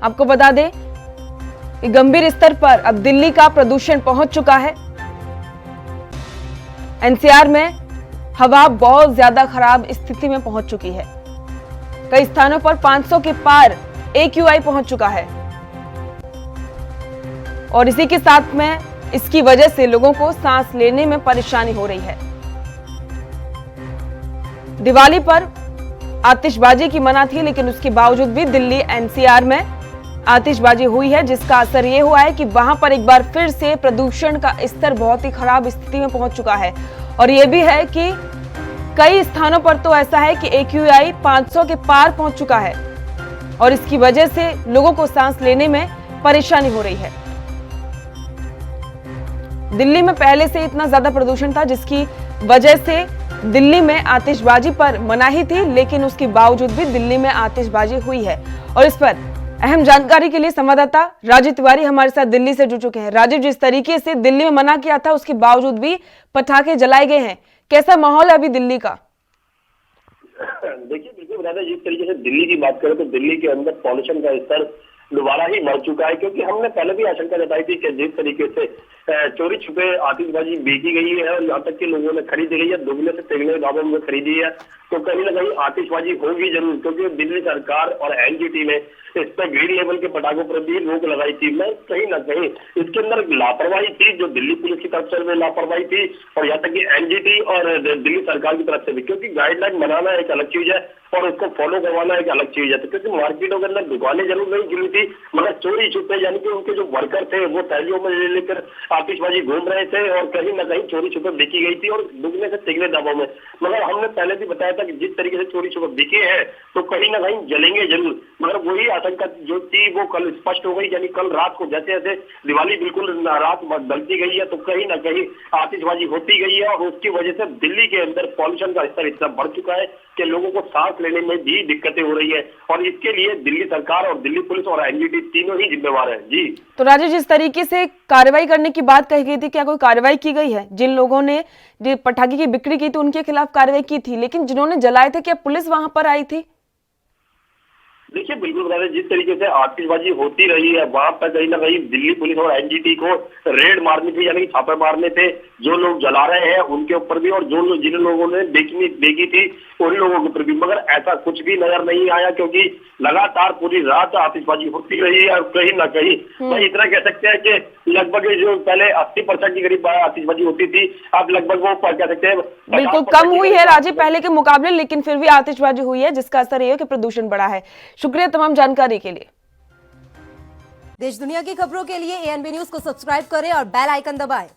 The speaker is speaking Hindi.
आपको बता दें कि गंभीर स्तर पर अब दिल्ली का प्रदूषण पहुंच चुका है। एनसीआर में हवा बहुत ज्यादा खराब स्थिति में पहुंच चुकी है। कई स्थानों पर 500 के पार AQI पहुंच चुका है और इसी के साथ में इसकी वजह से लोगों को सांस लेने में परेशानी हो रही है। दिवाली पर आतिशबाजी की मना थी, लेकिन उसके बावजूद भी दिल्ली NCR में आतिशबाजी हुई है, जिसका असर यह हुआ है कि वहां पर एक बार फिर से प्रदूषण का स्तर बहुत ही खराब स्थिति में पहुंच चुका है। और यह भी है कि कई स्थानों पर तो ऐसा है कि AQI 500 के पार पहुंच चुका है और इसकी वजह से लोगों को सांस लेने में परेशानी हो रही है। दिल्ली में पहले से इतना ज्यादा प्रदूषण था, जिसकी वजह से दिल्ली में आतिशबाजी पर मनाही थी, लेकिन उसके बावजूद भी दिल्ली में आतिशबाजी हुई है। और इस पर अहम जानकारी के लिए संवाददाता राजीव तिवारी हमारे साथ दिल्ली से जुड़ चुके हैं। राजीव, जिस तरीके से दिल्ली में मना किया था उसके बावजूद भी पटाखे जलाए गए हैं, कैसा माहौल है अभी दिल्ली का? देखिए, बिल्कुल बता दें, जिस तरीके से दिल्ली की बात करें तो दिल्ली के अंदर पॉल्यूशन का स्तर दोबारा ही बढ़ चुका है, क्योंकि हमने पहले भी आशंका जताई थी कि जिस तरीके से चोरी छुपे आतिशबाजी बेची गई है और यहाँ तक कि लोगों ने खरीदी गई है, दुगने से तिगने दामों में खरीदी है, तो कहीं ना कहीं आतिशबाजी होगी जरूर, क्योंकि दिल्ली सरकार और NGT ने इस पर ग्रीन लेवल के पटाखों पर भी रोक लगाई थी। मैं कहीं ना कहीं इसके अंदर लापरवाही थी, जो दिल्ली पुलिस की तरफ से लापरवाही थी और यहाँ तक कि NGT और दिल्ली सरकार की तरफ से भी, क्योंकि गाइडलाइन बनाना एक अलग चीज है और उसको फॉलो करवाना एक अलग चीज है। तो क्योंकि मार्केटों के अंदर दुकानें जरूर नहीं खुली थी, मगर चोरी छुपे यानी कि उनके जो वर्कर थे वो थैलियों में ले लेकर आतिशबाजी घूम रहे थे और कहीं ना कहीं चोरी छुपे बिकी गई थी और दुगने से तिगने दामों में। मगर हमने पहले भी बताया था कि जिस तरीके से चोरी छुपे बिके हैं तो कहीं ना कहीं जलेंगे जरूर, मगर वही आशंका जो थी वो कल स्पष्ट हो गई। यानी कल रात को जैसे जैसे दिवाली बिल्कुल रात ढलती गई है तो कहीं ना कहीं आतिशबाजी होती गई है और उसकी वजह से दिल्ली के अंदर पॉल्यूशन का स्तर इतना बढ़ चुका है कि लोगों को सांस लेने में भी दिक्कतें हो रही है और इसके लिए दिल्ली सरकार और दिल्ली पुलिस और NGT तीनों ही जिम्मेवार है। जी तो राजेश, जिस तरीके से कार्रवाई करने की बात कही गई थी, क्या कोई कार्रवाई की गई है? जिन लोगों ने जो पटाखे की बिक्री की थी उनके खिलाफ कार्रवाई की थी, लेकिन जिन्होंने जलाए थे क्या पुलिस वहां पर आई थी? देखिए, बिल्कुल बता दें, जिस तरीके से आतिशबाजी होती रही है वहां पर कहीं ना कहीं दिल्ली पुलिस और NGT को रेड मारनी थी, यानी कि छापे मारने थे जो लोग जला रहे हैं उनके ऊपर भी और जो जिन लोगों ने बेची थी उन लोगों के ऊपर भी, मगर ऐसा कुछ भी नजर नहीं आया, क्योंकि लगातार पूरी रात आतिशबाजी होती रही है और कहीं ना कहीं तो इतना कह सकते हैं कि लगभग जो पहले 80% के करीब आतिशबाजी होती थी, अब लगभग वो कह सकते हैं बिल्कुल कम हुई है राजीव पहले के मुकाबले, लेकिन फिर भी आतिशबाजी हुई है, जिसका असर ये है कि प्रदूषण बढ़ा है। शुक्रिया तमाम जानकारी के लिए। देश दुनिया की खबरों के लिए ANB न्यूज को सब्सक्राइब करें और बेल आइकन दबाएं।